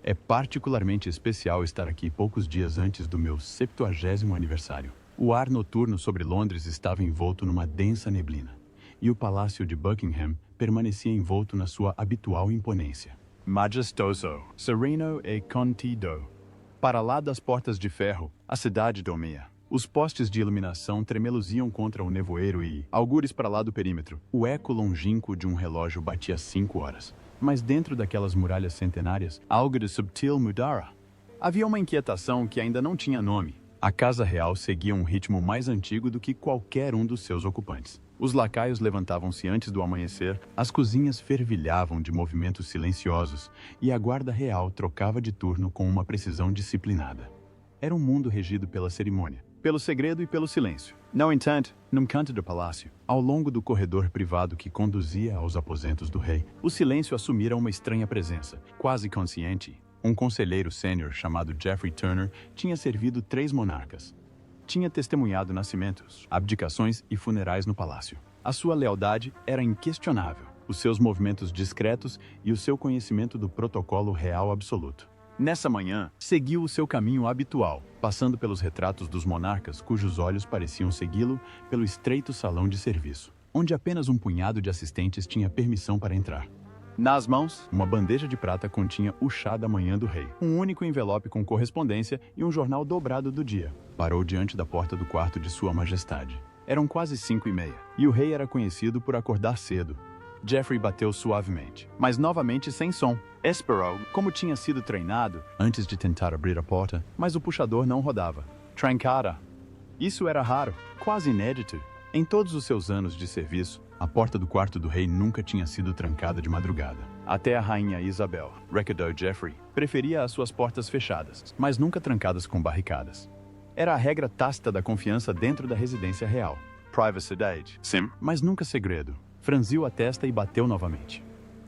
É particularmente especial estar aqui poucos dias antes do meu 70º aniversário. O ar noturno sobre Londres estava envolto numa densa neblina, e o Palácio de Buckingham permanecia envolto na sua habitual imponência. Majestoso, sereno e contido. Para lá das portas de ferro, a cidade dormia. Os postes de iluminação tremeluziam contra o nevoeiro e, algures para lá do perímetro, o eco longínquo de um relógio batia 5 horas. Mas dentro daquelas muralhas centenárias, algo de subtil mudara. Havia uma inquietação que ainda não tinha nome. A Casa Real seguia um ritmo mais antigo do que qualquer um dos seus ocupantes. Os lacaios levantavam-se antes do amanhecer, as cozinhas fervilhavam de movimentos silenciosos e a guarda real trocava de turno com uma precisão disciplinada. Era um mundo regido pela cerimônia, pelo segredo e pelo silêncio. No entanto, num canto do palácio, ao longo do corredor privado que conduzia aos aposentos do rei, o silêncio assumira uma estranha presença, quase consciente. Um conselheiro sênior chamado Geoffrey Turner tinha servido 3 monarcas. Tinha testemunhado nascimentos, abdicações e funerais no palácio. A sua lealdade era inquestionável, os seus movimentos discretos e o seu conhecimento do protocolo real absoluto. Nessa manhã, seguiu o seu caminho habitual, passando pelos retratos dos monarcas cujos olhos pareciam segui-lo pelo estreito salão de serviço, onde apenas um punhado de assistentes tinha permissão para entrar. Nas mãos, uma bandeja de prata continha o chá da manhã do rei, um único envelope com correspondência e um jornal dobrado do dia. Parou diante da porta do quarto de Sua Majestade. Eram quase 5h30, e o rei era conhecido por acordar cedo. Geoffrey bateu suavemente, mas novamente sem som. Esperou, como tinha sido treinado, antes de tentar abrir a porta, mas o puxador não rodava. Trancada. Isso era raro, quase inédito. Em todos os seus anos de serviço, a porta do quarto do rei nunca tinha sido trancada de madrugada. Até a rainha Isabel, recordou Geoffrey, preferia as suas portas fechadas, mas nunca trancadas com barricadas. Era a regra tácita da confiança dentro da residência real. Privacidade, sim, mas nunca segredo. Franziu a testa e bateu novamente.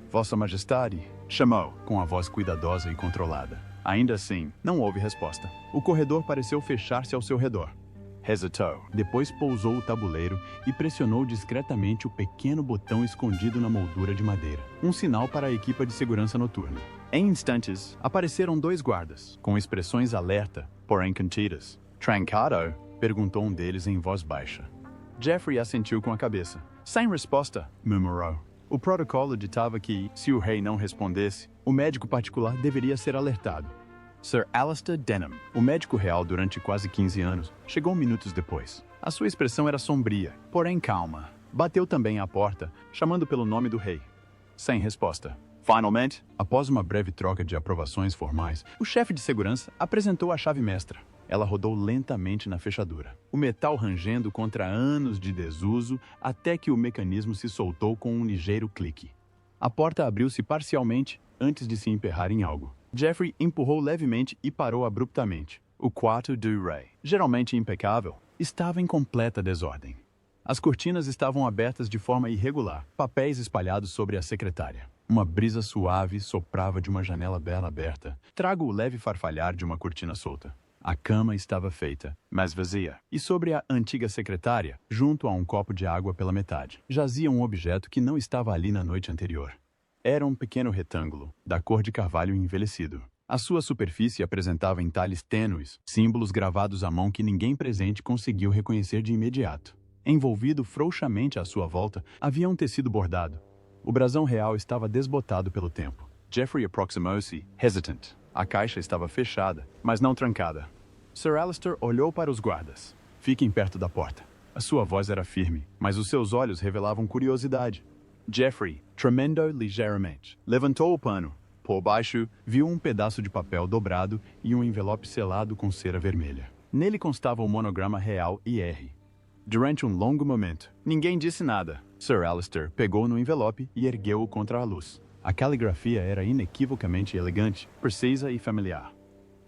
Vossa Majestade, chamou, com a voz cuidadosa e controlada. Ainda assim, não houve resposta. O corredor pareceu fechar-se ao seu redor. Hesitou. Depois pousou o tabuleiro e pressionou discretamente o pequeno botão escondido na moldura de madeira. Um sinal para a equipa de segurança noturna. Em instantes, apareceram 2 guardas, com expressões alerta, porém contidas. Trancado? Perguntou um deles em voz baixa. Geoffrey assentiu com a cabeça. Sem resposta, murmurou. O protocolo ditava que, se o rei não respondesse, o médico particular deveria ser alertado. Sir Alistair Denham, o médico real durante quase 15 anos, chegou minutos depois. A sua expressão era sombria, porém calma. Bateu também à porta, chamando pelo nome do rei. Sem resposta. Finalmente, após uma breve troca de aprovações formais, o chefe de segurança apresentou a chave mestra. Ela rodou lentamente na fechadura, o metal rangendo contra anos de desuso até que o mecanismo se soltou com um ligeiro clique. A porta abriu-se parcialmente antes de se emperrar em algo. Geoffrey empurrou levemente e parou abruptamente. O quarto do rei, geralmente impecável, estava em completa desordem. As cortinas estavam abertas de forma irregular, papéis espalhados sobre a secretária. Uma brisa suave soprava de uma janela bela aberta, trago o leve farfalhar de uma cortina solta. A cama estava feita, mas vazia, e sobre a antiga secretária, junto a um copo de água pela metade, jazia um objeto que não estava ali na noite anterior. Era um pequeno retângulo, da cor de carvalho envelhecido. A sua superfície apresentava entalhes tênues, símbolos gravados à mão que ninguém presente conseguiu reconhecer de imediato. Envolvido frouxamente à sua volta, havia um tecido bordado. O brasão real estava desbotado pelo tempo. Geoffrey aproximou-se, hesitant. A caixa estava fechada, mas não trancada. Sir Alistair olhou para os guardas. Fiquem perto da porta. A sua voz era firme, mas os seus olhos revelavam curiosidade. Geoffrey, tremendo ligeiramente, levantou o pano. Por baixo, viu um pedaço de papel dobrado e um envelope selado com cera vermelha. Nele constava o monograma real IR. Durante um longo momento, ninguém disse nada. Sir Alistair pegou no envelope e ergueu-o contra a luz. A caligrafia era inequivocamente elegante, precisa e familiar.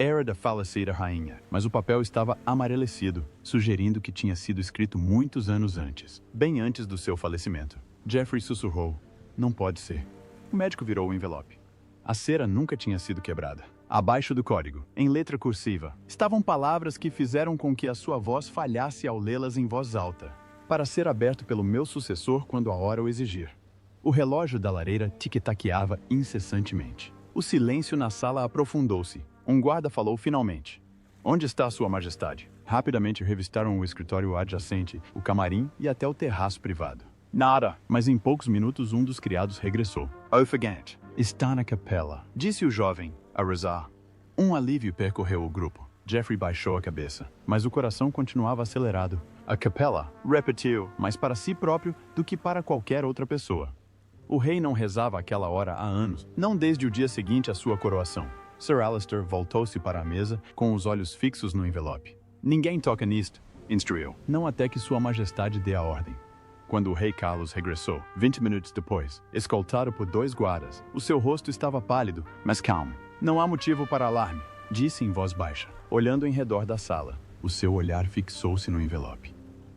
Era da falecida rainha, mas o papel estava amarelecido, sugerindo que tinha sido escrito muitos anos antes, bem antes do seu falecimento. Geoffrey sussurrou. Não pode ser. O médico virou o envelope. A cera nunca tinha sido quebrada. Abaixo do código, em letra cursiva, estavam palavras que fizeram com que a sua voz falhasse ao lê-las em voz alta, para ser aberto pelo meu sucessor quando a hora o exigir. O relógio da lareira tic-taqueava incessantemente. O silêncio na sala aprofundou-se. Um guarda falou finalmente. Onde está Sua Majestade? Rapidamente revistaram o escritório adjacente, o camarim e até o terraço privado. Nada. Mas em poucos minutos um dos criados regressou. Ofegante. Está na capela, disse o jovem, a rezar. Um alívio percorreu o grupo. Geoffrey baixou a cabeça, mas o coração continuava acelerado. A capela, repetiu, mais para si próprio do que para qualquer outra pessoa. O rei não rezava àquela hora há anos, não desde o dia seguinte à sua coroação. Sir Alistair voltou-se para a mesa, com os olhos fixos no envelope. Ninguém toca nisto, instruiu. Não até que Sua Majestade dê a ordem. Quando o rei Carlos regressou, 20 minutos depois, escoltado por 2 guardas, o seu rosto estava pálido, mas calmo. Não há motivo para alarme, disse em voz baixa, olhando em redor da sala. O seu olhar fixou-se no envelope.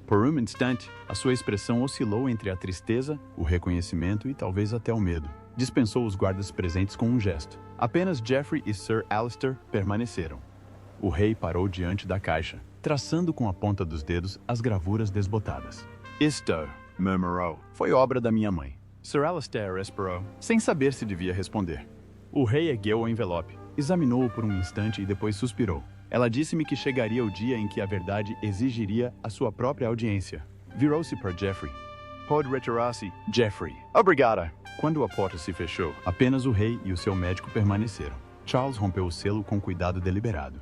Por um instante, a sua expressão oscilou entre a tristeza, o reconhecimento e talvez até o medo. Dispensou os guardas presentes com um gesto. Apenas Geoffrey e Sir Alistair permaneceram. O rei parou diante da caixa, traçando com a ponta dos dedos as gravuras desbotadas. Isto, murmurou, foi obra da minha mãe. Sir Alistair esperou, sem saber se devia responder. O rei ergueu o envelope, examinou-o por um instante e depois suspirou. Ela disse-me que chegaria o dia em que a verdade exigiria a sua própria audiência. Virou-se para Geoffrey. Pode retirar-se, Geoffrey. Obrigada. Quando a porta se fechou, apenas o rei e o seu médico permaneceram. Charles rompeu o selo com cuidado deliberado.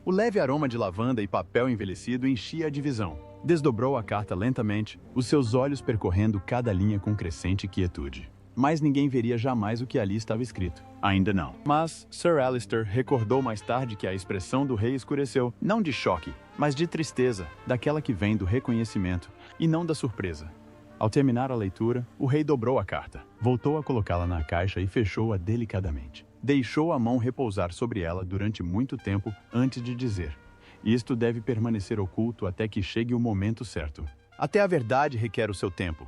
O leve aroma de lavanda e papel envelhecido enchia a divisão. Desdobrou a carta lentamente, os seus olhos percorrendo cada linha com crescente quietude. Mas ninguém veria jamais o que ali estava escrito. Ainda não. Mas Sir Alistair recordou mais tarde que a expressão do rei escureceu, não de choque, mas de tristeza, daquela que vem do reconhecimento, e não da surpresa. Ao terminar a leitura, o rei dobrou a carta, voltou a colocá-la na caixa e fechou-a delicadamente. Deixou a mão repousar sobre ela durante muito tempo antes de dizer: isto deve permanecer oculto até que chegue o momento certo. Até a verdade requer o seu tempo.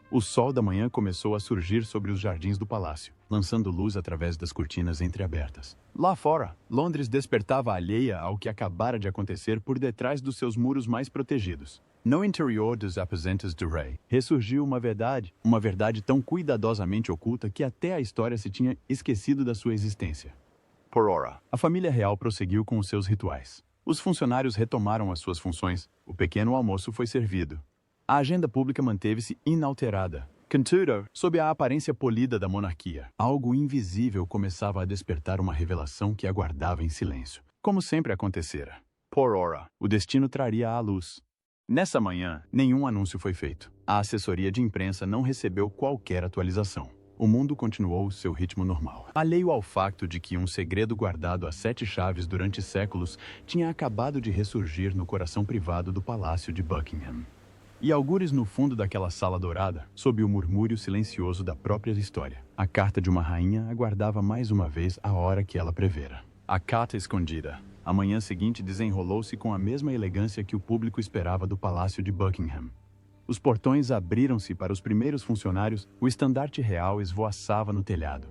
O sol da manhã começou a surgir sobre os jardins do palácio, lançando luz através das cortinas entreabertas. Lá fora, Londres despertava alheia ao que acabara de acontecer por detrás dos seus muros mais protegidos. No interior dos aposentos do rei, ressurgiu uma verdade tão cuidadosamente oculta que até a história se tinha esquecido da sua existência. Por ora, a família real prosseguiu com os seus rituais. Os funcionários retomaram as suas funções, o pequeno almoço foi servido. A agenda pública manteve-se inalterada. Contudo, sob a aparência polida da monarquia, algo invisível começava a despertar uma revelação que aguardava em silêncio, como sempre acontecera. Por ora, o destino traria à luz. Nessa manhã, nenhum anúncio foi feito. A assessoria de imprensa não recebeu qualquer atualização. O mundo continuou seu ritmo normal. Alheio ao facto de que um segredo guardado a 7 chaves durante séculos tinha acabado de ressurgir no coração privado do Palácio de Buckingham. E algures no fundo daquela sala dourada, sob o murmúrio silencioso da própria história, a carta de uma rainha aguardava mais uma vez a hora que ela prevera. A carta escondida. A manhã seguinte desenrolou-se com a mesma elegância que o público esperava do Palácio de Buckingham. Os portões abriram-se para os primeiros funcionários, o estandarte real esvoaçava no telhado,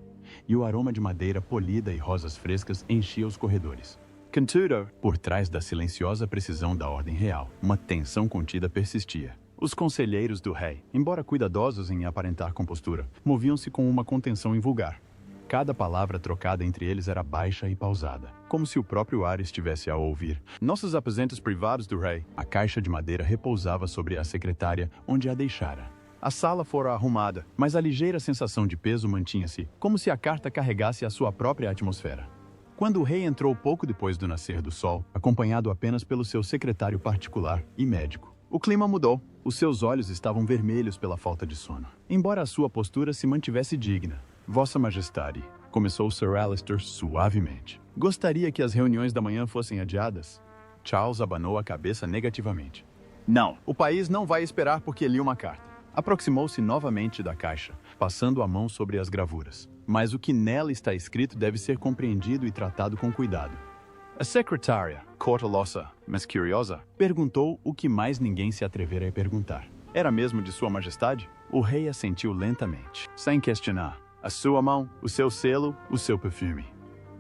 e o aroma de madeira polida e rosas frescas enchia os corredores. Contudo, por trás da silenciosa precisão da ordem real, uma tensão contida persistia. Os conselheiros do rei, embora cuidadosos em aparentar compostura, moviam-se com uma contenção invulgar. Cada palavra trocada entre eles era baixa e pausada, como se o próprio ar estivesse a ouvir. Nossos aposentos privados do rei, a caixa de madeira repousava sobre a secretária, onde a deixara. A sala fora arrumada, mas a ligeira sensação de peso mantinha-se, como se a carta carregasse a sua própria atmosfera. Quando o rei entrou pouco depois do nascer do sol, acompanhado apenas pelo seu secretário particular e médico, o clima mudou. Os seus olhos estavam vermelhos pela falta de sono, embora a sua postura se mantivesse digna. Vossa Majestade, começou Sir Alistair suavemente. Gostaria que as reuniões da manhã fossem adiadas? Charles abanou a cabeça negativamente. Não, o país não vai esperar porque li uma carta. Aproximou-se novamente da caixa, passando a mão sobre as gravuras. Mas o que nela está escrito deve ser compreendido e tratado com cuidado. A secretária, cautelosa, mas curiosa, perguntou o que mais ninguém se atrevera a perguntar. Era mesmo de Sua Majestade? O rei assentiu lentamente, sem questionar. A sua mão, o seu selo, o seu perfume.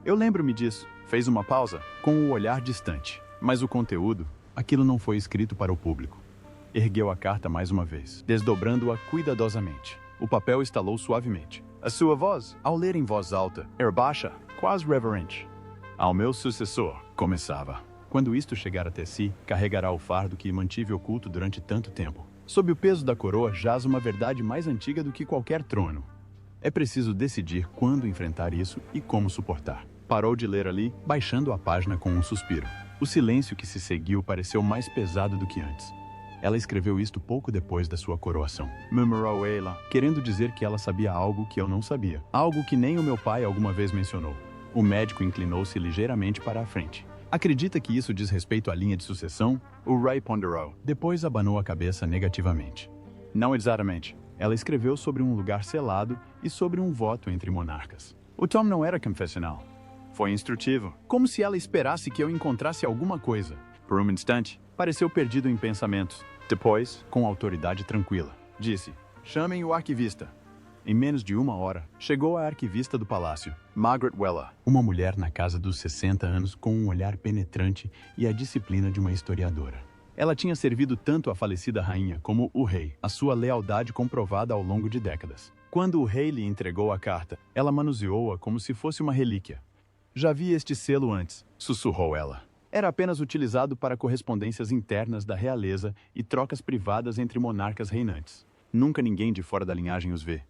Eu lembro-me disso. Fez uma pausa, com o olhar distante. Mas o conteúdo, aquilo não foi escrito para o público. Ergueu a carta mais uma vez, desdobrando-a cuidadosamente. O papel estalou suavemente. A sua voz, ao ler em voz alta, era baixa, quase reverente. Ao meu sucessor, começava. Quando isto chegar até si, carregará o fardo que mantive oculto durante tanto tempo. Sob o peso da coroa jaz uma verdade mais antiga do que qualquer trono. É preciso decidir quando enfrentar isso e como suportar. Parou de ler ali, baixando a página com um suspiro. O silêncio que se seguiu pareceu mais pesado do que antes. Ela escreveu isto pouco depois da sua coroação. Murmurou ela, querendo dizer que ela sabia algo que eu não sabia. Algo que nem o meu pai alguma vez mencionou. O médico inclinou-se ligeiramente para a frente. Acredita que isso diz respeito à linha de sucessão? O Ray ponderou. Depois abanou a cabeça negativamente. Não exatamente. Ela escreveu sobre um lugar selado e sobre um voto entre monarcas. O tom não era confessional. Foi instrutivo, como se ela esperasse que eu encontrasse alguma coisa. Por um instante, pareceu perdido em pensamentos. Depois, com autoridade tranquila, disse: chamem o arquivista. Em menos de 1 hora, chegou a arquivista do palácio, Margaret Weller, uma mulher na casa dos 60 anos com um olhar penetrante e a disciplina de uma historiadora. Ela tinha servido tanto a falecida rainha como o rei, a sua lealdade comprovada ao longo de décadas. Quando o rei lhe entregou a carta, ela manuseou-a como se fosse uma relíquia. Já vi este selo antes, sussurrou ela. Era apenas utilizado para correspondências internas da realeza e trocas privadas entre monarcas reinantes. Nunca ninguém de fora da linhagem os vê.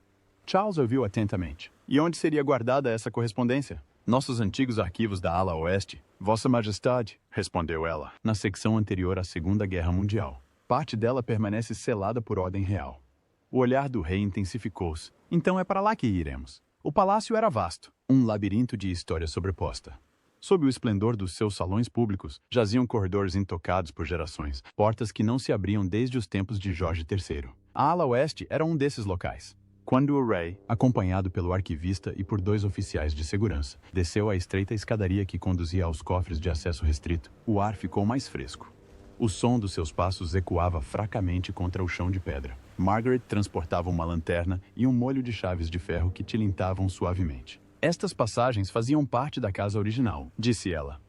Charles ouviu atentamente. E onde seria guardada essa correspondência? Nossos antigos arquivos da ala oeste. Vossa Majestade, respondeu ela, na secção anterior à Segunda Guerra Mundial. Parte dela permanece selada por ordem real. O olhar do rei intensificou-se. Então é para lá que iremos. O palácio era vasto, um labirinto de história sobreposta. Sob o esplendor dos seus salões públicos, jaziam corredores intocados por gerações, portas que não se abriam desde os tempos de Jorge III. A ala oeste era um desses locais. Quando o rei, acompanhado pelo arquivista e por 2 oficiais de segurança, desceu a estreita escadaria que conduzia aos cofres de acesso restrito, o ar ficou mais fresco. O som dos seus passos ecoava fracamente contra o chão de pedra. Margaret transportava uma lanterna e um molho de chaves de ferro que tilintavam suavemente. Estas passagens faziam parte da casa original, disse ela.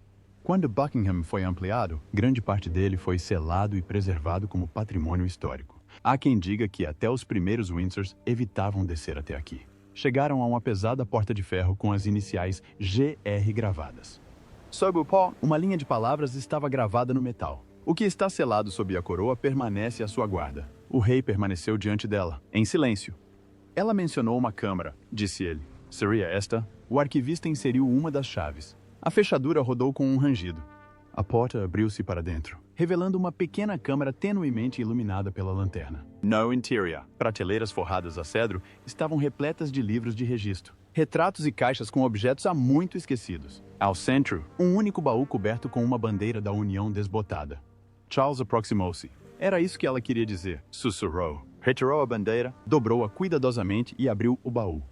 Quando Buckingham foi ampliado, grande parte dele foi selado e preservado como patrimônio histórico. Há quem diga que até os primeiros Windsors evitavam descer até aqui. Chegaram a uma pesada porta de ferro com as iniciais GR gravadas. Sob o pó, uma linha de palavras estava gravada no metal. O que está selado sob a coroa permanece à sua guarda. O rei permaneceu diante dela, em silêncio. Ela mencionou uma câmara, disse ele. Seria esta? O arquivista inseriu uma das chaves. A fechadura rodou com um rangido. A porta abriu-se para dentro, revelando uma pequena câmara tenuemente iluminada pela lanterna. No interior, prateleiras forradas a cedro estavam repletas de livros de registro, retratos e caixas com objetos há muito esquecidos. Ao centro, um único baú coberto com uma bandeira da União desbotada. Charles aproximou-se. Era isso que ela queria dizer, sussurrou. Retirou a bandeira, dobrou-a cuidadosamente e abriu o baú.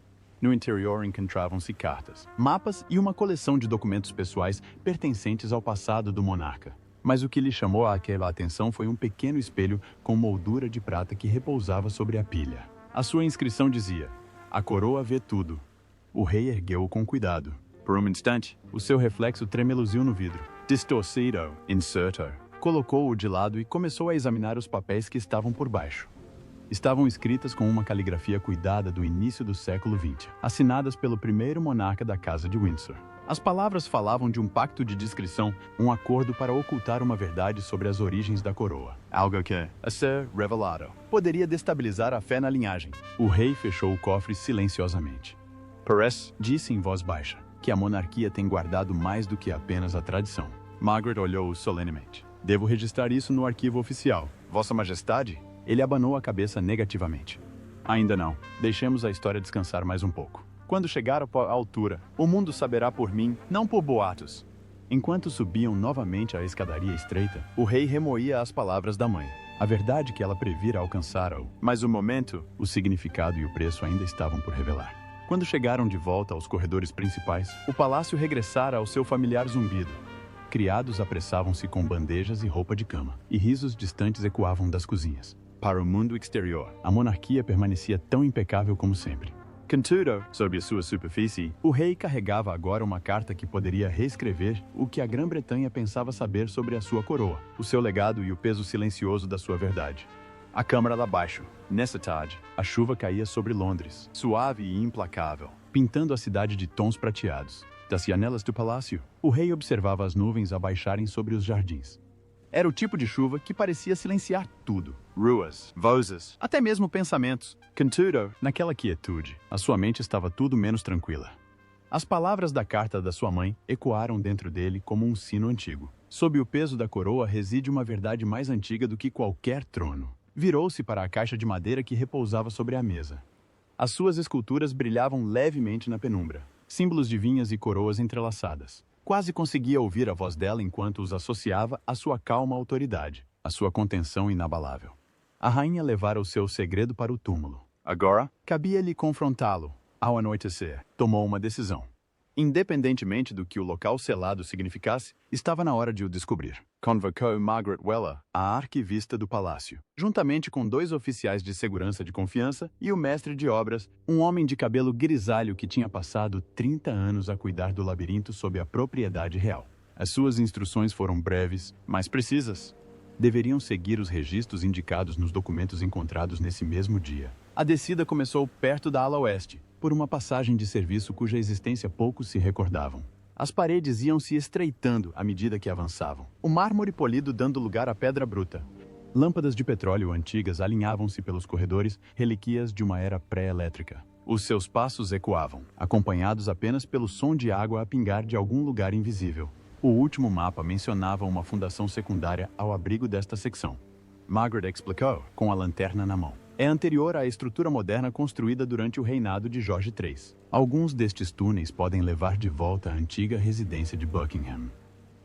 No interior encontravam-se cartas, mapas e uma coleção de documentos pessoais pertencentes ao passado do monarca. Mas o que lhe chamou aquela atenção foi um pequeno espelho com moldura de prata que repousava sobre a pilha. A sua inscrição dizia: "A coroa vê tudo." O rei ergueu-o com cuidado. Por um instante, o seu reflexo tremeluziu no vidro. Distorcido, inserto. Colocou-o de lado e começou a examinar os papéis que estavam por baixo. Estavam escritas com uma caligrafia cuidada do início do século XX, assinadas pelo primeiro monarca da Casa de Windsor. As palavras falavam de um pacto de discrição, um acordo para ocultar uma verdade sobre as origens da coroa. Algo que, a ser revelado, poderia destabilizar a fé na linhagem. O rei fechou o cofre silenciosamente. Parece, disse em voz baixa, que a monarquia tem guardado mais do que apenas a tradição. Margaret olhou-o solenemente. Devo registrar isso no arquivo oficial. Vossa Majestade? Ele abanou a cabeça negativamente. Ainda não. Deixemos a história descansar mais um pouco. Quando chegar à altura, o mundo saberá por mim, não por boatos. Enquanto subiam novamente a escadaria estreita, o rei remoía as palavras da mãe. A verdade que ela previra alcançara-o, mas o momento, o significado e o preço ainda estavam por revelar. Quando chegaram de volta aos corredores principais, o palácio regressara ao seu familiar zumbido. Criados apressavam-se com bandejas e roupa de cama, e risos distantes ecoavam das cozinhas. Para o mundo exterior, a monarquia permanecia tão impecável como sempre. Contudo, sob a sua superfície, o rei carregava agora uma carta que poderia reescrever o que a Grã-Bretanha pensava saber sobre a sua coroa, o seu legado e o peso silencioso da sua verdade. A câmara lá abaixo. Nessa tarde, a chuva caía sobre Londres, suave e implacável, pintando a cidade de tons prateados. Das janelas do palácio, o rei observava as nuvens abaixarem sobre os jardins. Era o tipo de chuva que parecia silenciar tudo. Ruas, vozes, até mesmo pensamentos. Contudo, naquela quietude, a sua mente estava tudo menos tranquila. As palavras da carta da sua mãe ecoaram dentro dele como um sino antigo. Sob o peso da coroa reside uma verdade mais antiga do que qualquer trono. Virou-se para a caixa de madeira que repousava sobre a mesa. As suas esculturas brilhavam levemente na penumbra, símbolos de vinhas e coroas entrelaçadas. Quase conseguia ouvir a voz dela enquanto os associava à sua calma autoridade, à sua contenção inabalável. A rainha levara o seu segredo para o túmulo. Agora, cabia-lhe confrontá-lo. Ao anoitecer, tomou uma decisão. Independentemente do que o local selado significasse, estava na hora de o descobrir. Convocou Margaret Weller, a arquivista do palácio, juntamente com 2 oficiais de segurança de confiança e o mestre de obras, um homem de cabelo grisalho que tinha passado 30 anos a cuidar do labirinto sob a propriedade real. As suas instruções foram breves, mas precisas. Deveriam seguir os registros indicados nos documentos encontrados nesse mesmo dia. A descida começou perto da ala oeste, por uma passagem de serviço cuja existência poucos se recordavam. As paredes iam se estreitando à medida que avançavam, o mármore polido dando lugar à pedra bruta. Lâmpadas de petróleo antigas alinhavam-se pelos corredores, relíquias de uma era pré-elétrica. Os seus passos ecoavam, acompanhados apenas pelo som de água a pingar de algum lugar invisível. O último mapa mencionava uma fundação secundária ao abrigo desta secção. Margaret explicou, com a lanterna na mão. É anterior à estrutura moderna construída durante o reinado de Jorge III. Alguns destes túneis podem levar de volta a antiga residência de Buckingham.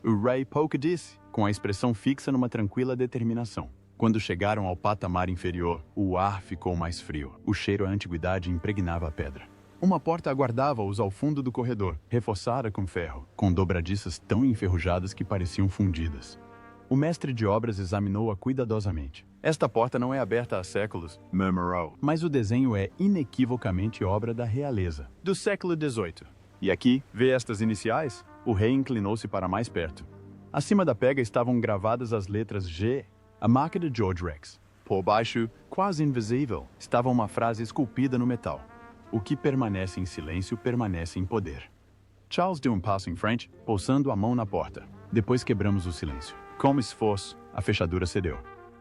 O rei pouco disse, com a expressão fixa numa tranquila determinação. Quando chegaram ao patamar inferior, o ar ficou mais frio. O cheiro à antiguidade impregnava a pedra. Uma porta aguardava-os ao fundo do corredor, reforçada com ferro, com dobradiças tão enferrujadas que pareciam fundidas. O mestre de obras examinou-a cuidadosamente. Esta porta não é aberta há séculos, murmurou, mas o desenho é inequivocamente obra da realeza, do século XVIII. E aqui, vê estas iniciais? O rei inclinou-se para mais perto. Acima da pega estavam gravadas as letras G, a marca de George Rex. Por baixo, quase invisível, estava uma frase esculpida no metal. O que permanece em silêncio permanece em poder. Charles deu um passo em frente, pousando a mão na porta. Depois quebramos o silêncio. Com esforço, a fechadura cedeu.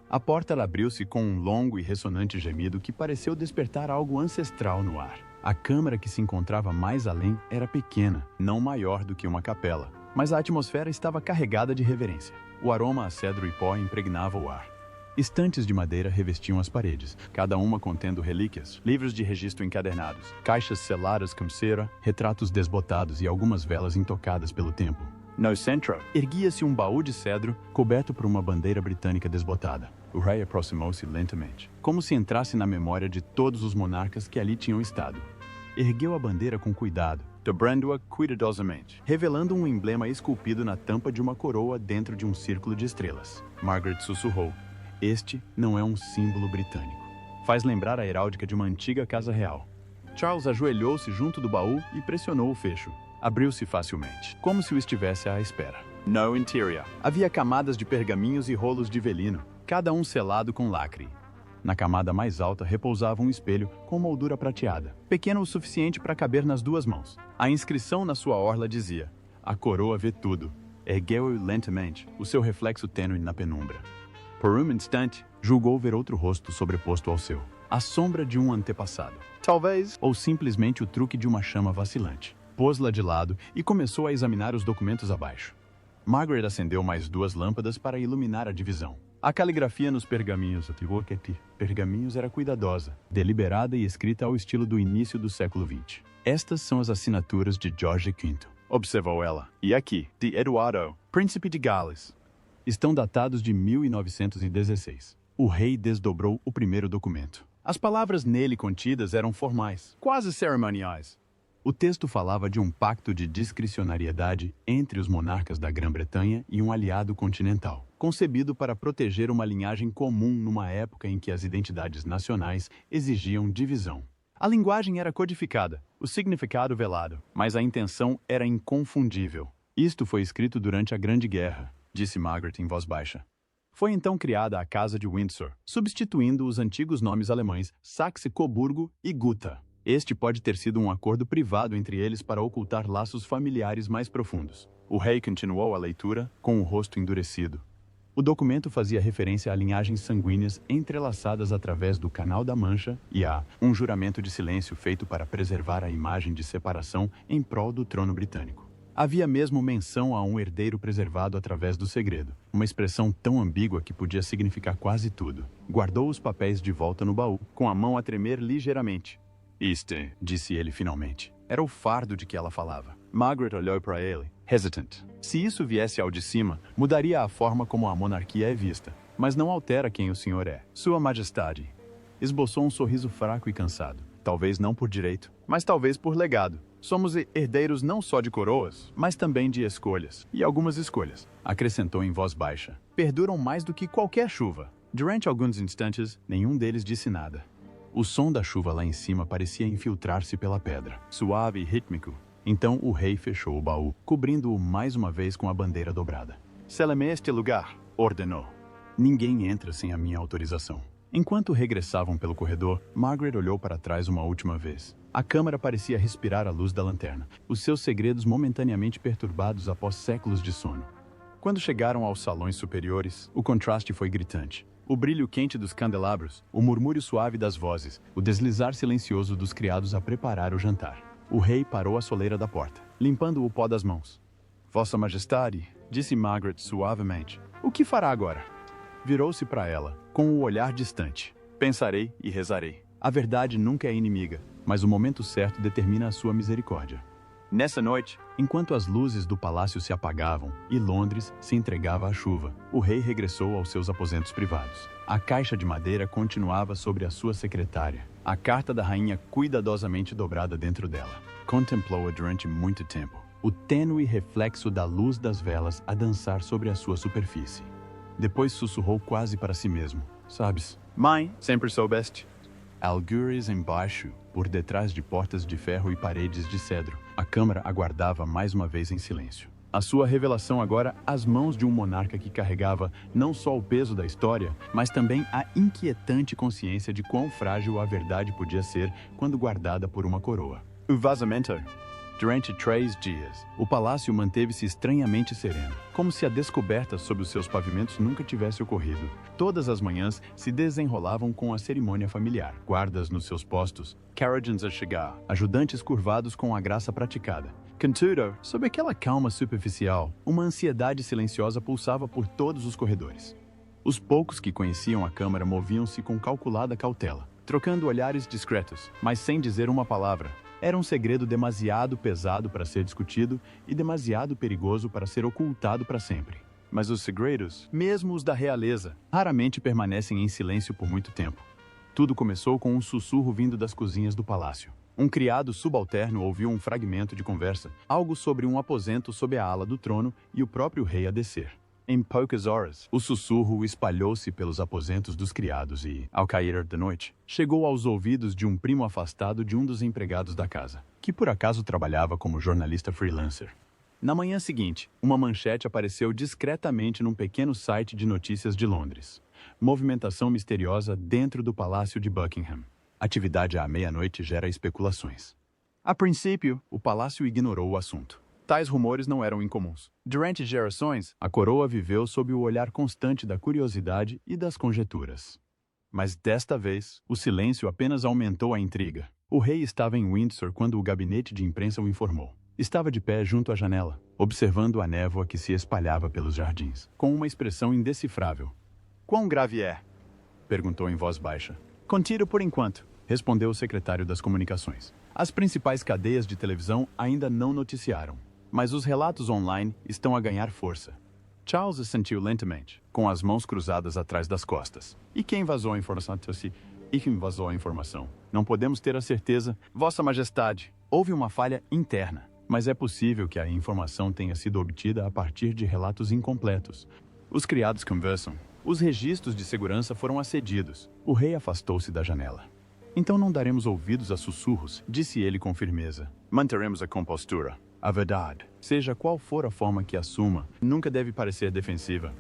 A porta abriu-se com um longo e ressonante gemido que pareceu despertar algo ancestral no ar. A câmara que se encontrava mais além era pequena, não maior do que uma capela, mas a atmosfera estava carregada de reverência. O aroma a cedro e pó impregnava o ar. Estantes de madeira revestiam as paredes, cada uma contendo relíquias, livros de registro encadernados, caixas seladas com cera, retratos desbotados e algumas velas intocadas pelo tempo. No centro, erguia-se um baú de cedro coberto por uma bandeira britânica desbotada. O rei aproximou-se lentamente, como se entrasse na memória de todos os monarcas que ali tinham estado. Ergueu a bandeira com cuidado, dobrando-a cuidadosamente, revelando um emblema esculpido na tampa de uma coroa dentro de um círculo de estrelas. Margaret sussurrou. Este não é um símbolo britânico. Faz lembrar a heráldica de uma antiga casa real. Charles ajoelhou-se junto do baú e pressionou o fecho. Abriu-se facilmente, como se o estivesse à espera. No interior. Havia camadas de pergaminhos e rolos de velino, cada um selado com lacre. Na camada mais alta repousava um espelho com moldura prateada, pequeno o suficiente para caber nas 2 mãos. A inscrição na sua orla dizia: "A coroa vê tudo." Ergueu-o lentamente, o seu reflexo tênue na penumbra. Por um instante, julgou ver outro rosto sobreposto ao seu. A sombra de um antepassado. Talvez, ou simplesmente o truque de uma chama vacilante. Pôs-la de lado e começou a examinar os documentos abaixo. Margaret acendeu mais 2 lâmpadas para iluminar a divisão. A caligrafia nos pergaminhos era cuidadosa, deliberada e escrita ao estilo do início do século XX. Estas são as assinaturas de George V, observou ela. E aqui, de Eduardo, príncipe de Gales. Estão datados de 1916. O rei desdobrou o primeiro documento. As palavras nele contidas eram formais, quase cerimoniais. O texto falava de um pacto de discricionariedade entre os monarcas da Grã-Bretanha e um aliado continental, concebido para proteger uma linhagem comum numa época em que as identidades nacionais exigiam divisão. A linguagem era codificada, o significado velado, mas a intenção era inconfundível. Isto foi escrito durante a Grande Guerra, disse Margaret em voz baixa. Foi então criada a Casa de Windsor, substituindo os antigos nomes alemães Saxe-Coburgo e Gotha. Este pode ter sido um acordo privado entre eles para ocultar laços familiares mais profundos. O rei continuou a leitura, com o rosto endurecido. O documento fazia referência a linhagens sanguíneas entrelaçadas através do Canal da Mancha e a um juramento de silêncio feito para preservar a imagem de separação em prol do trono britânico. Havia mesmo menção a um herdeiro preservado através do segredo, uma expressão tão ambígua que podia significar quase tudo. Guardou os papéis de volta no baú, com a mão a tremer ligeiramente. Este, disse ele finalmente, era o fardo de que ela falava. Margaret olhou para ele, hesitant. Se isso viesse ao de cima, mudaria a forma como a monarquia é vista, mas não altera quem o senhor é. Sua Majestade. Esboçou um sorriso fraco e cansado. Talvez não por direito, mas talvez por legado. Somos herdeiros não só de coroas, mas também de escolhas. E algumas escolhas, acrescentou em voz baixa, perduram mais do que qualquer chuva. Durante alguns instantes, nenhum deles disse nada. O som da chuva lá em cima parecia infiltrar-se pela pedra, suave e rítmico. Então o rei fechou o baú, cobrindo-o mais uma vez com a bandeira dobrada. Seleme este lugar, ordenou. Ninguém entra sem a minha autorização. Enquanto regressavam pelo corredor, Margaret olhou para trás uma última vez. A câmara parecia respirar a luz da lanterna, os seus segredos momentaneamente perturbados após séculos de sono. Quando chegaram aos salões superiores, o contraste foi gritante. O brilho quente dos candelabros, o murmúrio suave das vozes, o deslizar silencioso dos criados a preparar o jantar. O rei parou a soleira da porta, limpando o pó das mãos. Vossa Majestade, disse Margaret suavemente, o que fará agora? Virou-se para ela, com o olhar distante. Pensarei e rezarei. A verdade nunca é inimiga, mas o momento certo determina a sua misericórdia. Nessa noite, enquanto as luzes do palácio se apagavam e Londres se entregava à chuva, o rei regressou aos seus aposentos privados. A caixa de madeira continuava sobre a sua secretária, a carta da rainha cuidadosamente dobrada dentro dela. Contemplou-a durante muito tempo, o tênue reflexo da luz das velas a dançar sobre a sua superfície. Depois sussurrou quase para si mesmo. Sabes, mãe, sempre soubeste. Algures embaixo, por detrás de portas de ferro e paredes de cedro, a câmara aguardava mais uma vez em silêncio. A sua revelação agora às mãos de um monarca que carregava não só o peso da história, mas também a inquietante consciência de quão frágil a verdade podia ser quando guardada por uma coroa. O vazamento. Durante 3 dias, o palácio manteve-se estranhamente sereno, como se a descoberta sob os seus pavimentos nunca tivesse ocorrido. Todas as manhãs se desenrolavam com a cerimônia familiar, guardas nos seus postos, carruagens a chegar, ajudantes curvados com a graça praticada. Contudo, sob aquela calma superficial, uma ansiedade silenciosa pulsava por todos os corredores. Os poucos que conheciam a Câmara moviam-se com calculada cautela, trocando olhares discretos, mas sem dizer uma palavra. Era um segredo demasiado pesado para ser discutido e demasiado perigoso para ser ocultado para sempre. Mas os segredos, mesmo os da realeza, raramente permanecem em silêncio por muito tempo. Tudo começou com um sussurro vindo das cozinhas do palácio. Um criado subalterno ouviu um fragmento de conversa, algo sobre um aposento sob a ala do trono e o próprio rei a descer. Em poucas horas, o sussurro espalhou-se pelos aposentos dos criados e, ao cair da noite, chegou aos ouvidos de um primo afastado de um dos empregados da casa, que por acaso trabalhava como jornalista freelancer. Na manhã seguinte, uma manchete apareceu discretamente num pequeno site de notícias de Londres. Movimentação misteriosa dentro do Palácio de Buckingham. Atividade à meia-noite gera especulações. A princípio, o palácio ignorou o assunto. Tais rumores não eram incomuns. Durante gerações, a coroa viveu sob o olhar constante da curiosidade e das conjecturas. Mas desta vez, o silêncio apenas aumentou a intriga. O rei estava em Windsor quando o gabinete de imprensa o informou. Estava de pé junto à janela, observando a névoa que se espalhava pelos jardins, com uma expressão indecifrável. "Quão grave é?" perguntou em voz baixa. "Contido por enquanto", respondeu o secretário das comunicações. As principais cadeias de televisão ainda não noticiaram, mas os relatos online estão a ganhar força. Charles assentiu lentamente, com as mãos cruzadas atrás das costas. E quem vazou a informação? E quem vazou a informação? Não podemos ter a certeza. Vossa Majestade, houve uma falha interna, mas é possível que a informação tenha sido obtida a partir de relatos incompletos. Os criados conversam. Os registros de segurança foram acedidos. O rei afastou-se da janela. Então não daremos ouvidos a sussurros, disse ele com firmeza. Manteremos a compostura. A verdade, seja qual for a forma que assuma, nunca deve parecer defensiva.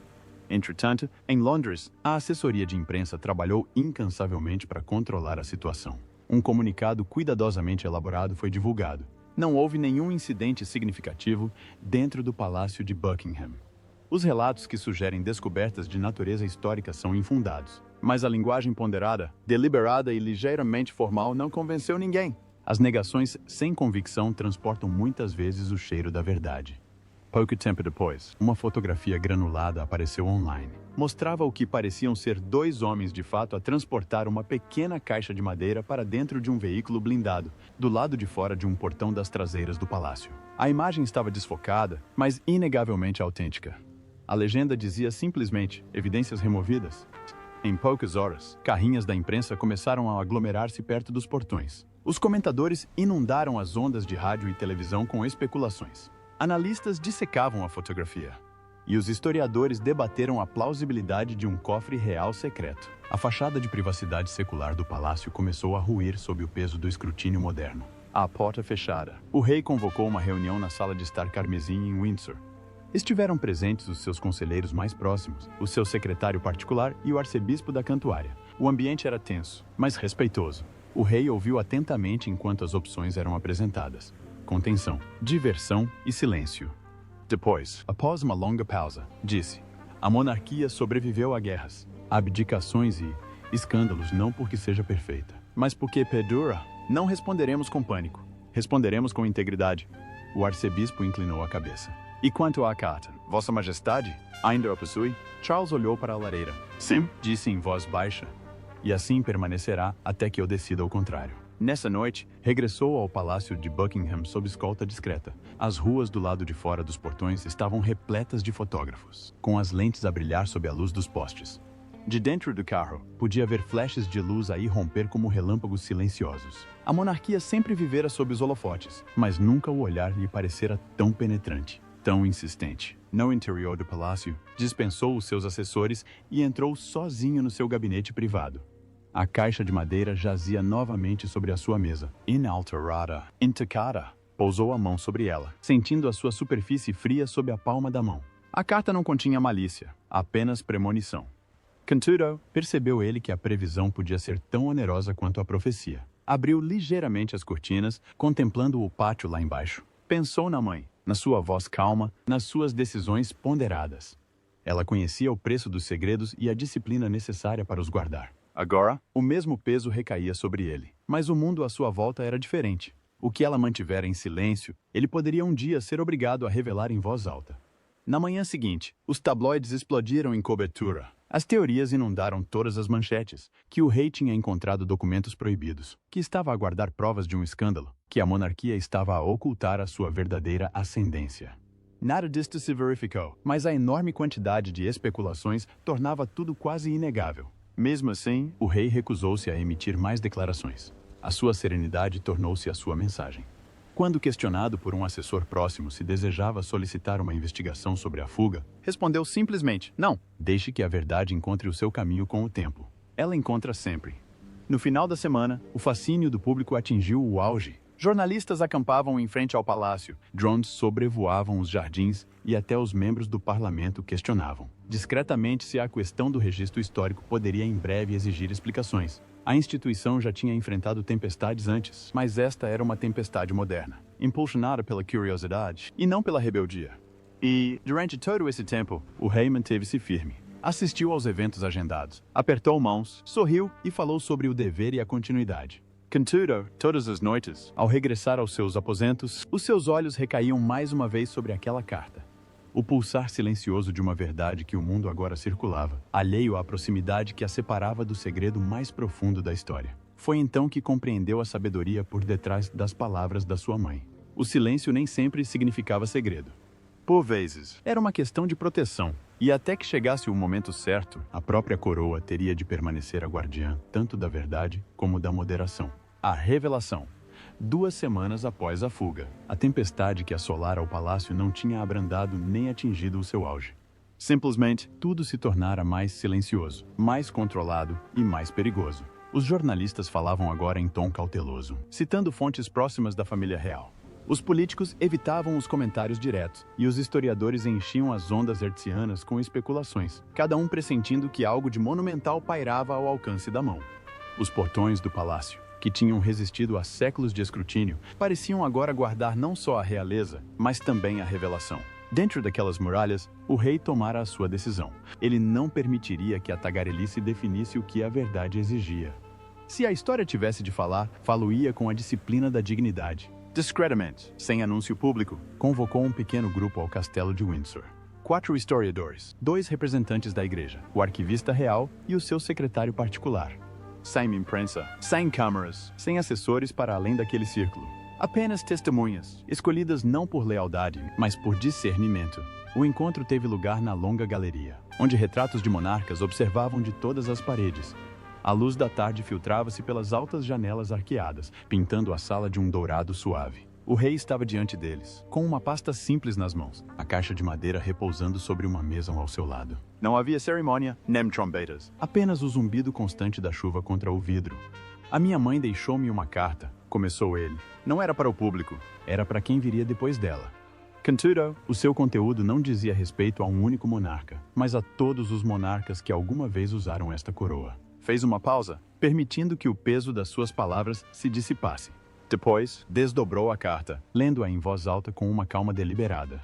Entretanto, em Londres, a assessoria de imprensa trabalhou incansavelmente para controlar a situação. Um comunicado cuidadosamente elaborado foi divulgado. Não houve nenhum incidente significativo dentro do Palácio de Buckingham. Os relatos que sugerem descobertas de natureza histórica são infundados, mas a linguagem ponderada, deliberada e ligeiramente formal não convenceu ninguém. As negações sem convicção transportam muitas vezes o cheiro da verdade. Pouco tempo depois, uma fotografia granulada apareceu online. Mostrava o que pareciam ser dois homens de fato a transportar uma pequena caixa de madeira para dentro de um veículo blindado, do lado de fora de um portão das traseiras do palácio. A imagem estava desfocada, mas inegavelmente autêntica. A legenda dizia simplesmente, evidências removidas. Em poucas horas, carrinhas da imprensa começaram a aglomerar-se perto dos portões. Os comentadores inundaram as ondas de rádio e televisão com especulações. Analistas dissecavam a fotografia. E os historiadores debateram a plausibilidade de um cofre real secreto. A fachada de privacidade secular do palácio começou a ruir sob o peso do escrutínio moderno. A porta fechada. O rei convocou uma reunião na sala de estar carmesim em Windsor. Estiveram presentes os seus conselheiros mais próximos, o seu secretário particular e o arcebispo da Cantuária. O ambiente era tenso, mas respeitoso. O rei ouviu atentamente enquanto as opções eram apresentadas. Contenção, diversão e silêncio. Depois, após uma longa pausa, disse: a monarquia sobreviveu a guerras, abdicações e escândalos não porque seja perfeita, mas porque perdura. Não responderemos com pânico, responderemos com integridade. O arcebispo inclinou a cabeça. E quanto à carta, Vossa Majestade ainda a possui? Charles olhou para a lareira. Sim, disse em voz baixa. E assim permanecerá até que eu decida o contrário. Nessa noite, regressou ao Palácio de Buckingham sob escolta discreta. As ruas do lado de fora dos portões estavam repletas de fotógrafos, com as lentes a brilhar sob a luz dos postes. De dentro do carro, podia ver flashes de luz a irromper como relâmpagos silenciosos. A monarquia sempre vivera sob os holofotes, mas nunca o olhar lhe parecera tão penetrante, tão insistente. No interior do palácio, dispensou os seus assessores e entrou sozinho no seu gabinete privado. A caixa de madeira jazia novamente sobre a sua mesa. Inalterada, intacada, pousou a mão sobre ela, sentindo a sua superfície fria sob a palma da mão. A carta não continha malícia, apenas premonição. Contudo, percebeu ele que a previsão podia ser tão onerosa quanto a profecia. Abriu ligeiramente as cortinas, contemplando o pátio lá embaixo. Pensou na mãe, na sua voz calma, nas suas decisões ponderadas. Ela conhecia o preço dos segredos e a disciplina necessária para os guardar. Agora, o mesmo peso recaía sobre ele. Mas o mundo à sua volta era diferente. O que ela mantivera em silêncio, ele poderia um dia ser obrigado a revelar em voz alta. Na manhã seguinte, os tabloides explodiram em cobertura. As teorias inundaram todas as manchetes, que o rei tinha encontrado documentos proibidos, que estava a guardar provas de um escândalo, que a monarquia estava a ocultar a sua verdadeira ascendência. Nada disto se verificou, mas a enorme quantidade de especulações tornava tudo quase inegável. Mesmo assim, o rei recusou-se a emitir mais declarações. A sua serenidade tornou-se a sua mensagem. Quando questionado por um assessor próximo se desejava solicitar uma investigação sobre a fuga, respondeu simplesmente: não, deixe que a verdade encontre o seu caminho com o tempo. Ela encontra sempre. No final da semana, o fascínio do público atingiu o auge. Jornalistas acampavam em frente ao palácio, drones sobrevoavam os jardins e até os membros do parlamento questionavam discretamente se a questão do registro histórico poderia em breve exigir explicações. A instituição já tinha enfrentado tempestades antes, mas esta era uma tempestade moderna, impulsionada pela curiosidade e não pela rebeldia. E, durante todo esse tempo, o rei manteve-se firme. Assistiu aos eventos agendados, apertou mãos, sorriu e falou sobre o dever e a continuidade. Contudo, todas as noites, ao regressar aos seus aposentos, os seus olhos recaíam mais uma vez sobre aquela carta. O pulsar silencioso de uma verdade que o mundo agora circulava, alheio à proximidade que a separava do segredo mais profundo da história. Foi então que compreendeu a sabedoria por detrás das palavras da sua mãe. O silêncio nem sempre significava segredo. Por vezes, era uma questão de proteção, e até que chegasse o momento certo, a própria coroa teria de permanecer a guardiã tanto da verdade como da moderação. A revelação. 2 semanas após a fuga, a tempestade que assolara o palácio não tinha abrandado nem atingido o seu auge. Simplesmente, tudo se tornara mais silencioso, mais controlado e mais perigoso. Os jornalistas falavam agora em tom cauteloso, citando fontes próximas da família real. Os políticos evitavam os comentários diretos, e os historiadores enchiam as ondas hertzianas com especulações, cada um pressentindo que algo de monumental pairava ao alcance da mão. Os portões do palácio, que tinham resistido a séculos de escrutínio, pareciam agora guardar não só a realeza, mas também a revelação. Dentro daquelas muralhas, o rei tomara a sua decisão. Ele não permitiria que a tagarelice definisse o que a verdade exigia. Se a história tivesse de falar, falo-ia com a disciplina da dignidade. Discretamente, sem anúncio público, convocou um pequeno grupo ao castelo de Windsor. 4 historiadores, 2 representantes da igreja, o arquivista real e o seu secretário particular. Sem imprensa, sem câmaras, sem assessores para além daquele círculo. Apenas testemunhas, escolhidas não por lealdade, mas por discernimento. O encontro teve lugar na longa galeria, onde retratos de monarcas observavam de todas as paredes. A luz da tarde filtrava-se pelas altas janelas arqueadas, pintando a sala de um dourado suave. O rei estava diante deles, com uma pasta simples nas mãos, a caixa de madeira repousando sobre uma mesa ao seu lado. Não havia cerimônia, nem trombetas, apenas o zumbido constante da chuva contra o vidro. A minha mãe deixou-me uma carta, começou ele. Não era para o público, era para quem viria depois dela. Contudo, o seu conteúdo não dizia respeito a um único monarca, mas a todos os monarcas que alguma vez usaram esta coroa. Fez uma pausa, permitindo que o peso das suas palavras se dissipasse. Depois, desdobrou a carta, lendo-a em voz alta com uma calma deliberada.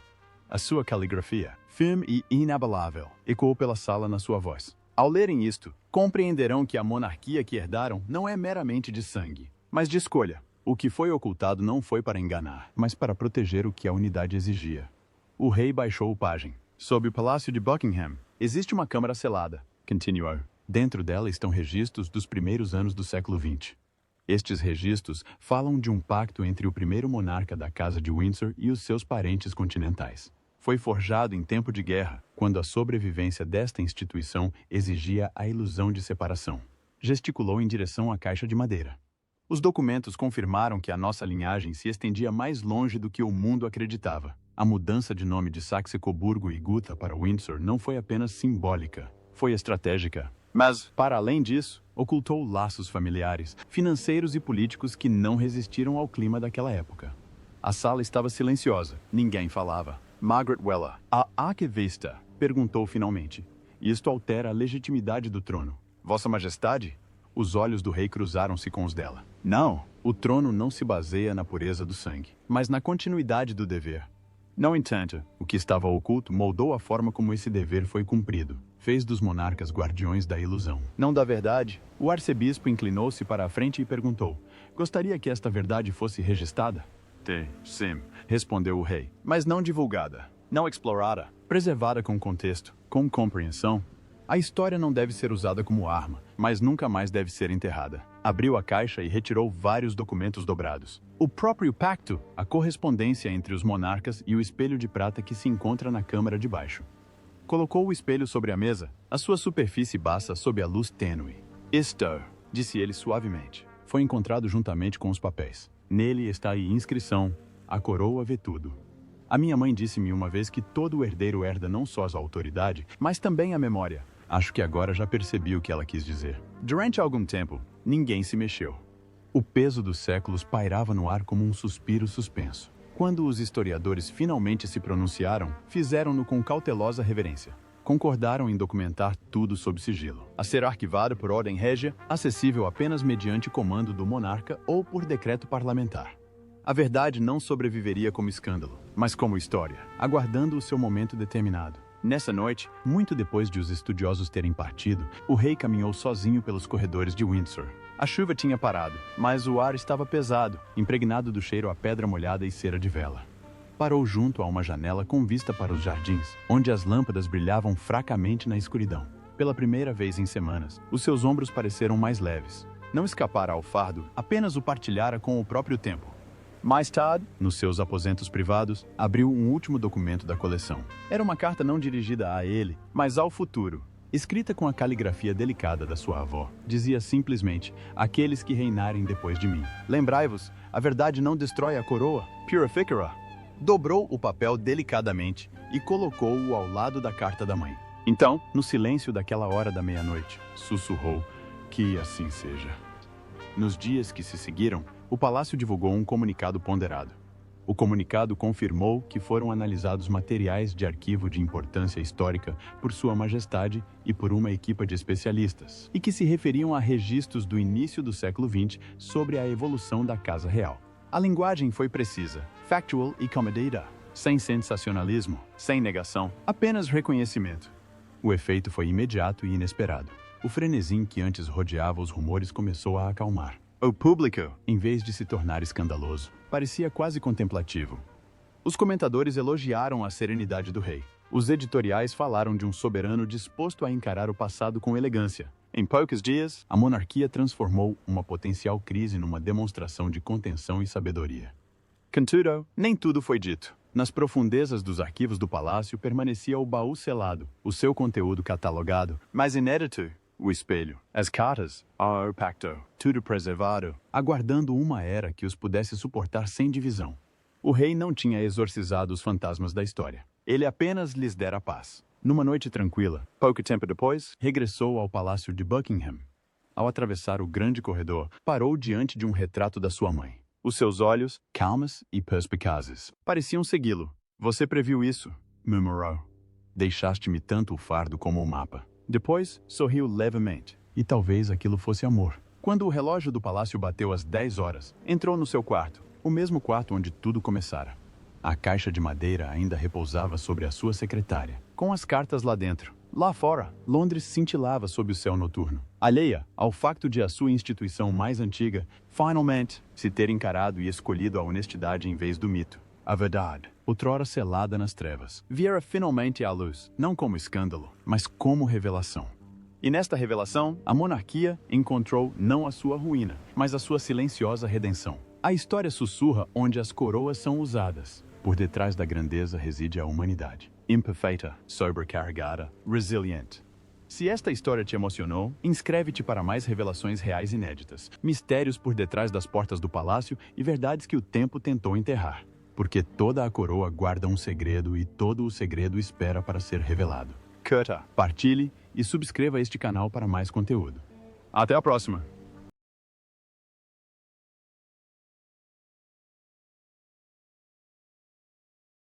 A sua caligrafia, firme e inabalável, ecoou pela sala na sua voz. Ao lerem isto, compreenderão que a monarquia que herdaram não é meramente de sangue, mas de escolha. O que foi ocultado não foi para enganar, mas para proteger o que a unidade exigia. O rei baixou o pajem. Sob o palácio de Buckingham, existe uma câmara selada, continuou. Dentro dela estão registros dos primeiros anos do século XX. Estes registros falam de um pacto entre o primeiro monarca da Casa de Windsor e os seus parentes continentais. Foi forjado em tempo de guerra, quando a sobrevivência desta instituição exigia a ilusão de separação. Gesticulou em direção à caixa de madeira. Os documentos confirmaram que a nossa linhagem se estendia mais longe do que o mundo acreditava. A mudança de nome de Saxe-Coburgo e Gotha para Windsor não foi apenas simbólica, foi estratégica. Mas, para além disso, ocultou laços familiares, financeiros e políticos que não resistiram ao clima daquela época. A sala estava silenciosa, ninguém falava. Margaret Weller, a arquivista, perguntou finalmente. Isto altera a legitimidade do trono. Vossa Majestade? Os olhos do rei cruzaram-se com os dela. Não, o trono não se baseia na pureza do sangue, mas na continuidade do dever. No entanto, o que estava oculto moldou a forma como esse dever foi cumprido. Fez dos monarcas guardiões da ilusão. Não da verdade? O arcebispo inclinou-se para a frente e perguntou. Gostaria que esta verdade fosse registrada? Sim, respondeu o rei. Mas não divulgada, não explorada, preservada com contexto, com compreensão. A história não deve ser usada como arma, mas nunca mais deve ser enterrada. Abriu a caixa e retirou vários documentos dobrados. O próprio pacto, a correspondência entre os monarcas e o espelho de prata que se encontra na câmara de baixo. Colocou o espelho sobre a mesa, a sua superfície baça sob a luz tênue. Isto, disse ele suavemente, foi encontrado juntamente com os papéis. Nele está a inscrição, a coroa vê tudo. A minha mãe disse-me uma vez que todo herdeiro herda não só a autoridade, mas também a memória. Acho que agora já percebi o que ela quis dizer. Durante algum tempo, ninguém se mexeu. O peso dos séculos pairava no ar como um suspiro suspenso. Quando os historiadores finalmente se pronunciaram, fizeram-no com cautelosa reverência. Concordaram em documentar tudo sob sigilo, a ser arquivado por ordem régia, acessível apenas mediante comando do monarca ou por decreto parlamentar. A verdade não sobreviveria como escândalo, mas como história, aguardando o seu momento determinado. Nessa noite, muito depois de os estudiosos terem partido, o rei caminhou sozinho pelos corredores de Windsor. A chuva tinha parado, mas o ar estava pesado, impregnado do cheiro a pedra molhada e cera de vela. Parou junto a uma janela com vista para os jardins, onde as lâmpadas brilhavam fracamente na escuridão. Pela primeira vez em semanas, os seus ombros pareceram mais leves. Não escapara ao fardo, apenas o partilhara com o próprio tempo. Mais tarde, nos seus aposentos privados, abriu um último documento da coleção. Era uma carta não dirigida a ele, mas ao futuro. Escrita com a caligrafia delicada da sua avó, dizia simplesmente, aqueles que reinarem depois de mim. Lembrai-vos, a verdade não destrói a coroa, purifica-a. Dobrou o papel delicadamente e colocou-o ao lado da carta da mãe. Então, no silêncio daquela hora da meia-noite, sussurrou, que assim seja. Nos dias que se seguiram, o palácio divulgou um comunicado ponderado. O comunicado confirmou que foram analisados materiais de arquivo de importância histórica por Sua Majestade e por uma equipa de especialistas, e que se referiam a registros do início do século XX sobre a evolução da Casa Real. A linguagem foi precisa, factual e comedida, sem sensacionalismo, sem negação, apenas reconhecimento. O efeito foi imediato e inesperado. O frenesim que antes rodeava os rumores começou a acalmar. O público, em vez de se tornar escandaloso, parecia quase contemplativo. Os comentadores elogiaram a serenidade do rei. Os editoriais falaram de um soberano disposto a encarar o passado com elegância. Em poucos dias, a monarquia transformou uma potencial crise numa demonstração de contenção e sabedoria. Contudo, nem tudo foi dito. Nas profundezas dos arquivos do palácio permanecia o baú selado, o seu conteúdo catalogado, mas inédito. O espelho, as cartas, o pacto, tudo preservado, aguardando uma era que os pudesse suportar sem divisão. O rei não tinha exorcizado os fantasmas da história. Ele apenas lhes dera paz. Numa noite tranquila, pouco tempo depois, regressou ao palácio de Buckingham. Ao atravessar o grande corredor, parou diante de um retrato da sua mãe. Os seus olhos, calmos e perspicazes, pareciam segui-lo. Você previu isso, murmurou. Deixaste-me tanto o fardo como o mapa. Depois, sorriu levemente. E talvez aquilo fosse amor. Quando o relógio do palácio bateu às 10 horas, entrou no seu quarto, o mesmo quarto onde tudo começara. A caixa de madeira ainda repousava sobre a sua secretária, com as cartas lá dentro. Lá fora, Londres cintilava sob o céu noturno, alheia ao facto de a sua instituição mais antiga, finalmente, se ter encarado e escolhido a honestidade em vez do mito. A verdade, outrora selada nas trevas, viera finalmente à luz, não como escândalo, mas como revelação. E nesta revelação, a monarquia encontrou não a sua ruína, mas a sua silenciosa redenção. A história sussurra onde as coroas são usadas. Por detrás da grandeza reside a humanidade. Imperfeita, sobrecarregada, resiliente. Se esta história te emocionou, inscreve-te para mais revelações reais inéditas, mistérios por detrás das portas do palácio e verdades que o tempo tentou enterrar. Porque toda a coroa guarda um segredo e todo o segredo espera para ser revelado. Curta, partilhe e subscreva este canal para mais conteúdo. Até a próxima!